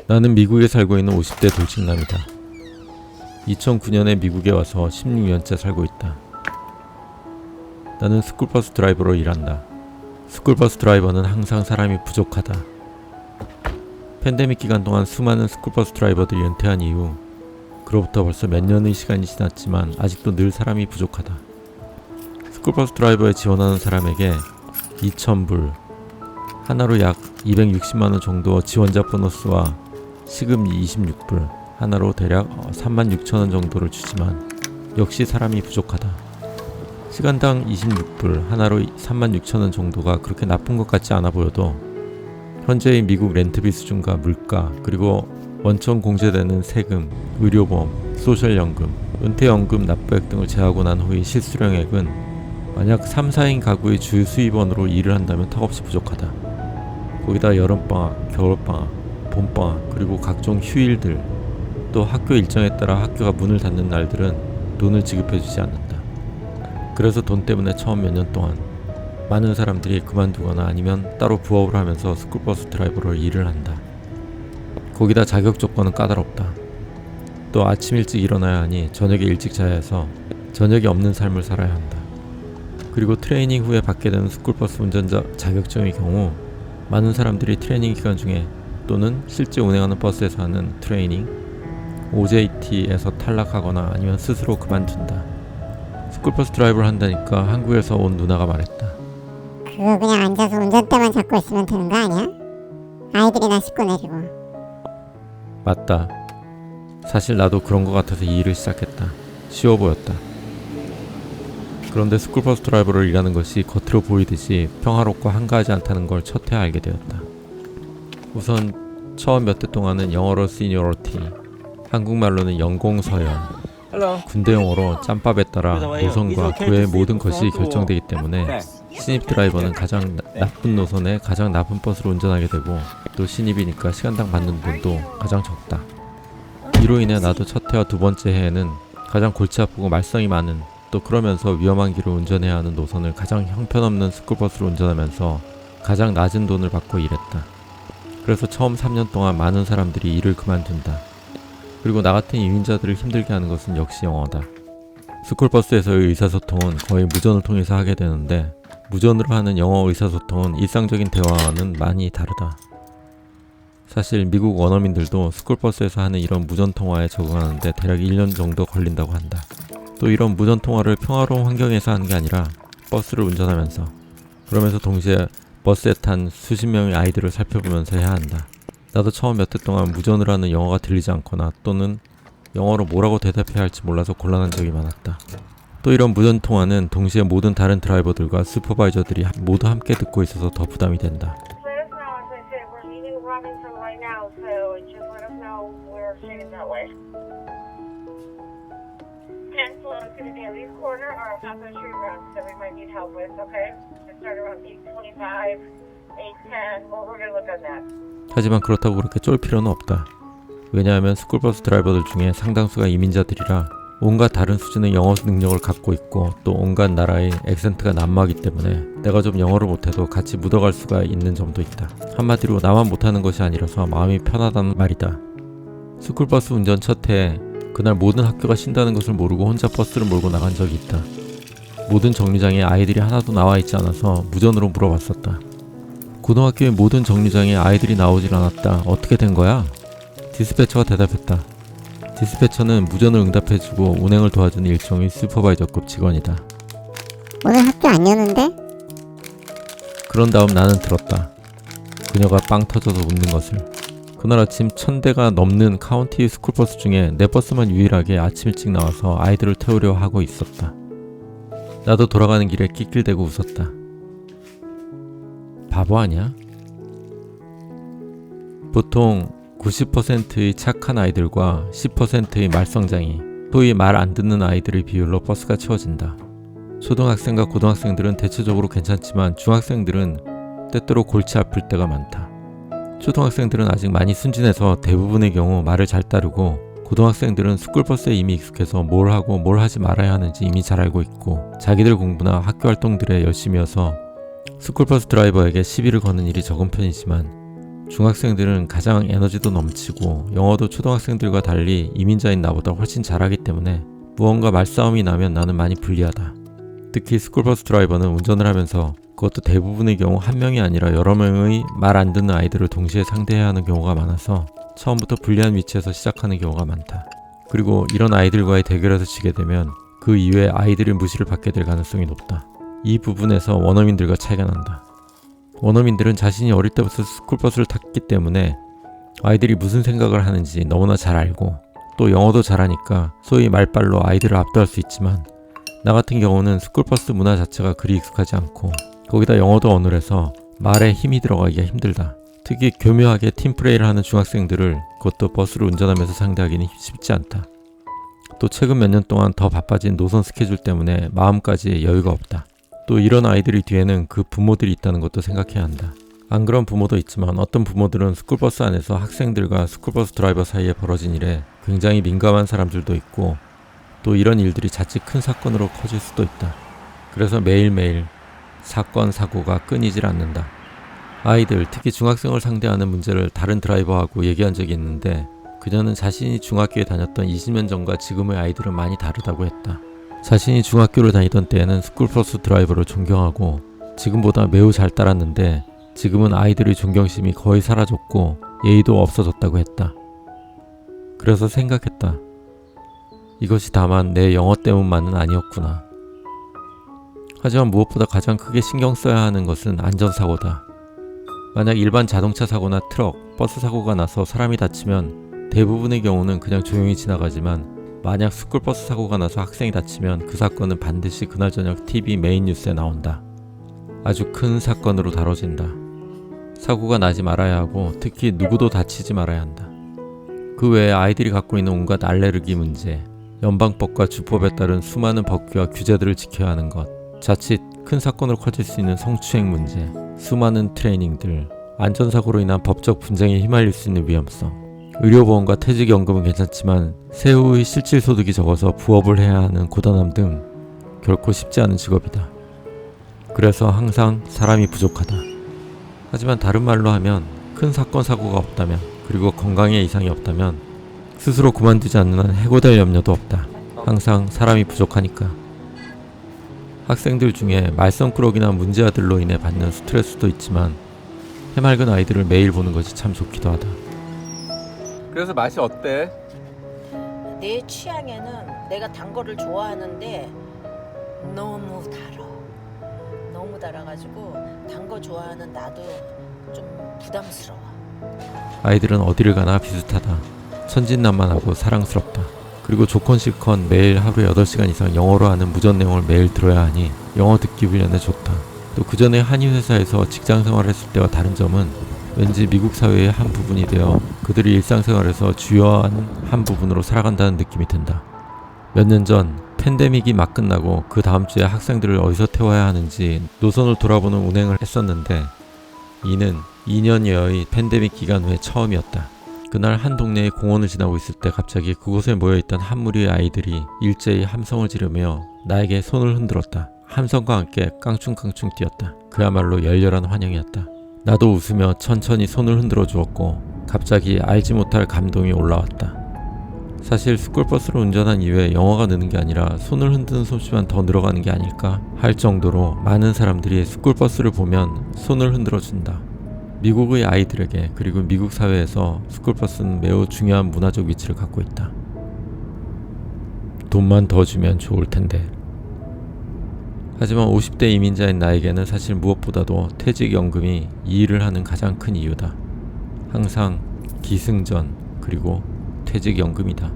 나는 미국에 살고 있는 50대 돌직남이다. 2009년에 미국에 와서 16년째 살고 있다. 나는 스쿨버스 드라이버로 일한다. 스쿨버스 드라이버는 항상 사람이 부족하다. 팬데믹 기간 동안 수많은 스쿨버스 드라이버들이 은퇴한 이후 그로부터 벌써 몇 년의 시간이 지났지만 아직도 늘 사람이 부족하다. 스쿨버스 드라이버에 지원하는 사람에게 2,000불, 하나로 약 260만원 정도 지원자 보너스와 시급이 26불, 하나로 대략 36,000원 정도를 주지만 역시 사람이 부족하다. 시간당 26불, 하나로 36,000원 정도가 그렇게 나쁜 것 같지 않아 보여도 현재의 미국 렌트비 수준과 물가, 그리고 원천 공제되는 세금, 의료보험, 소셜연금, 은퇴연금 납부액 등을 제하고 난 후의 실수령액은 만약 3, 4인 가구의 주 수입원으로 일을 한다면 턱없이 부족하다. 거기다 여름방학, 겨울방학, 봄방학, 그리고 각종 휴일들, 또 학교 일정에 따라 학교가 문을 닫는 날들은 돈을 지급해주지 않는다. 그래서 돈 때문에 처음 몇 년 동안 많은 사람들이 그만두거나 아니면 따로 부업을 하면서 스쿨버스 드라이버로 일을 한다. 거기다 자격 조건은 까다롭다. 또 아침 일찍 일어나야 하니 저녁에 일찍 자야 해서 저녁이 없는 삶을 살아야 한다. 그리고 트레이닝 후에 받게 되는 스쿨버스 운전자 자격증의 경우 많은 사람들이 트레이닝 기간 중에 또는 실제 운행하는 버스에서 하는 트레이닝, OJT에서 탈락하거나 아니면 스스로 그만둔다. 스쿨버스 드라이브를 한다니까 한국에서 온 누나가 말했다. 그거 그냥 앉아서 운전대만 잡고 있으면 되는 거 아니야? 아이들이나 씻고 내리고. 맞다. 사실 나도 그런 것 같아서 이 일을 시작했다. 쉬워 보였다. 그런데 스쿨버스 드라이버를 일하는 것이 겉으로 보이듯이 평화롭고 한가하지 않다는 걸 첫해 알게 되었다. 우선 처음 몇 대 동안은 영어로 시니어리티, 한국말로는 연공서열, 군대 용어로 짬밥에 따라 노선과 그 외의 모든 것이 결정되기 때문에 신입 드라이버는 가장 나쁜 노선에 가장 나쁜 버스를 운전하게 되고, 또 신입이니까 시간당 받는 돈도 가장 적다. 이로 인해 나도 첫 해와 두 번째 해에는 가장 골치 아프고 말썽이 많은, 또 그러면서 위험한 길을 운전해야 하는 노선을 가장 형편없는 스쿨버스를 운전하면서 가장 낮은 돈을 받고 일했다. 그래서 처음 3년 동안 많은 사람들이 일을 그만둔다. 그리고 나 같은 이민자들을 힘들게 하는 것은 역시 영어다. 스쿨버스에서의 의사소통은 거의 무전을 통해서 하게 되는데, 무전으로 하는 영어 의사소통은 일상적인 대화와는 많이 다르다. 사실 미국 원어민들도 스쿨버스에서 하는 이런 무전통화에 적응하는데 대략 1년 정도 걸린다고 한다. 또 이런 무전통화를 평화로운 환경에서 하는 게 아니라 버스를 운전하면서, 그러면서 동시에 버스에 탄 수십 명의 아이들을 살펴보면서 해야 한다. 나도 처음 몇 해 동안 무전을 하는 영어가 들리지 않거나 또는 영어로 뭐라고 대답해야 할지 몰라서 곤란한 적이 많았다. 또 이런 무전 통화는 동시에 모든 다른 드라이버들과 슈퍼바이저들이 모두 함께 듣고 있어서 더 부담이 된다. 하지만 그렇다고 그렇게 쫄 필요는 없다. 왜냐하면 스쿨버스 드라이버들 중에 상당수가 이민자들이라 온갖 다른 수준의 영어 능력을 갖고 있고, 또 온갖 나라의 액센트가 난무하기 때문에 내가 좀 영어를 못해도 같이 묻어갈 수가 있는 점도 있다. 한마디로 나만 못하는 것이 아니라서 마음이 편하다는 말이다. 스쿨버스 운전 첫 해에 그날 모든 학교가 쉰다는 것을 모르고 혼자 버스를 몰고 나간 적이 있다. 모든 정류장에 아이들이 하나도 나와 있지 않아서 무전으로 물어봤었다. 고등학교의 모든 정류장에 아이들이 나오질 않았다. 어떻게 된 거야? 디스패처가 대답했다. 디스패처는 무전을 응답해주고 운행을 도와주는 일종의 슈퍼바이저급 직원이다. 오늘 학교 안 여는데? 그런 다음 나는 들었다. 그녀가 빵 터져서 웃는 것을. 그날 아침 1,000대가 넘는 카운티 스쿨버스 중에 내 버스만 유일하게 아침 일찍 나와서 아이들을 태우려 하고 있었다. 나도 돌아가는 길에 낄낄대고 웃었다. 바보 아니야? 보통 90%의 착한 아이들과 10%의 말썽장이, 소위 말 안 듣는 아이들의 비율로 버스가 채워진다. 초등학생과 고등학생들은 대체적으로 괜찮지만 중학생들은 때때로 골치 아플 때가 많다. 초등학생들은 아직 많이 순진해서 대부분의 경우 말을 잘 따르고, 고등학생들은 스쿨버스에 이미 익숙해서 뭘 하고 뭘 하지 말아야 하는지 이미 잘 알고 있고, 자기들 공부나 학교 활동들에 열심히여서 스쿨버스 드라이버에게 시비를 거는 일이 적은 편이지만, 중학생들은 가장 에너지도 넘치고 영어도 초등학생들과 달리 이민자인 나보다 훨씬 잘하기 때문에 무언가 말싸움이 나면 나는 많이 불리하다. 특히 스쿨버스 드라이버는 운전을 하면서 그것도 대부분의 경우 한 명이 아니라 여러 명의 말 안 듣는 아이들을 동시에 상대해야 하는 경우가 많아서 처음부터 불리한 위치에서 시작하는 경우가 많다. 그리고 이런 아이들과의 대결에서 지게 되면 그 이후에 아이들의 무시를 받게 될 가능성이 높다. 이 부분에서 원어민들과 차이가 난다. 원어민들은 자신이 어릴 때부터 스쿨버스를 탔기 때문에 아이들이 무슨 생각을 하는지 너무나 잘 알고 또 영어도 잘하니까 소위 말빨로 아이들을 압도할 수 있지만 나 같은 경우는 스쿨버스 문화 자체가 그리 익숙하지 않고 거기다 영어도 어눌해서 말에 힘이 들어가기가 힘들다. 특히 교묘하게 팀플레이를 하는 중학생들을 그것도 버스를 운전하면서 상대하기는 쉽지 않다. 또 최근 몇 년 동안 더 바빠진 노선 스케줄 때문에 마음까지 여유가 없다. 또 이런 아이들이 뒤에는 그 부모들이 있다는 것도 생각해야 한다. 안 그런 부모도 있지만 어떤 부모들은 스쿨버스 안에서 학생들과 스쿨버스 드라이버 사이에 벌어진 일에 굉장히 민감한 사람들도 있고 또 이런 일들이 자칫 큰 사건으로 커질 수도 있다. 그래서 매일매일 사건, 사고가 끊이질 않는다. 아이들, 특히 중학생을 상대하는 문제를 다른 드라이버하고 얘기한 적이 있는데 그녀는 자신이 중학교에 다녔던 20년 전과 지금의 아이들은 많이 다르다고 했다. 자신이 중학교를 다니던 때에는 스쿨버스 드라이버를 존경하고 지금보다 매우 잘 따랐는데 지금은 아이들의 존경심이 거의 사라졌고 예의도 없어졌다고 했다. 그래서 생각했다. 이것이 다만 내 영어 때문만은 아니었구나. 하지만 무엇보다 가장 크게 신경 써야 하는 것은 안전사고다. 만약 일반 자동차 사고나 트럭, 버스 사고가 나서 사람이 다치면 대부분의 경우는 그냥 조용히 지나가지만 만약 스쿨버스 사고가 나서 학생이 다치면 그 사건은 반드시 그날 저녁 TV 메인 뉴스에 나온다. 아주 큰 사건으로 다뤄진다. 사고가 나지 말아야 하고 특히 누구도 다치지 말아야 한다. 그 외에 아이들이 갖고 있는 온갖 알레르기 문제, 연방법과 주법에 따른 수많은 법규와 규제들을 지켜야 하는 것, 자칫 큰 사건으로 커질 수 있는 성추행 문제, 수많은 트레이닝들, 안전사고로 인한 법적 분쟁에 휘말릴 수 있는 위험성, 의료보험과 퇴직연금은 괜찮지만 세후의 실질소득이 적어서 부업을 해야 하는 고단함 등 결코 쉽지 않은 직업이다. 그래서 항상 사람이 부족하다. 하지만 다른 말로 하면 큰 사건 사고가 없다면 그리고 건강에 이상이 없다면 스스로 그만두지 않는 한 해고될 염려도 없다. 항상 사람이 부족하니까. 학생들 중에 말썽꾸러기나 문제아들로 인해 받는 스트레스도 있지만 해맑은 아이들을 매일 보는 것이 참 좋기도 하다. 그래서 맛이 어때? 내 취향에는 내가 단 거를 좋아하는데 너무 달아. 너무 달아가지고 단 거 좋아하는 나도 좀 부담스러워. 아이들은 어디를 가나 비슷하다. 천진난만하고 사랑스럽다. 그리고 좋건 싫건 매일 하루에 8시간 이상 영어로 하는 무전 내용을 매일 들어야 하니 영어 듣기 훈련에 좋다. 또 그전에 한인 회사에서 직장 생활을 했을 때와 다른 점은 왠지 미국 사회의 한 부분이 되어 그들이 일상생활에서 주요한 한 부분으로 살아간다는 느낌이 든다. 몇 년 전 팬데믹이 막 끝나고 그 다음 주에 학생들을 어디서 태워야 하는지 노선을 돌아보는 운행을 했었는데 이는 2년여의 팬데믹 기간 후에 처음이었다. 그날 한 동네의 공원을 지나고 있을 때 갑자기 그곳에 모여있던 한 무리의 아이들이 일제히 함성을 지르며 나에게 손을 흔들었다. 함성과 함께 깡충깡충 뛰었다. 그야말로 열렬한 환영이었다. 나도 웃으며 천천히 손을 흔들어 주었고 갑자기 알지 못할 감동이 올라왔다. 사실 스쿨버스를 운전한 이후에 영어가 느는 게 아니라 손을 흔드는 솜씨만 더 늘어가는 게 아닐까 할 정도로 많은 사람들이 스쿨버스를 보면 손을 흔들어 준다. 미국의 아이들에게 그리고 미국 사회에서 스쿨버스는 매우 중요한 문화적 위치를 갖고 있다. 돈만 더 주면 좋을 텐데. 하지만 50대 이민자인 나에게는 사실 무엇보다도 퇴직연금이 이 일을 하는 가장 큰 이유다. 항상 기승전 그리고 퇴직연금이다.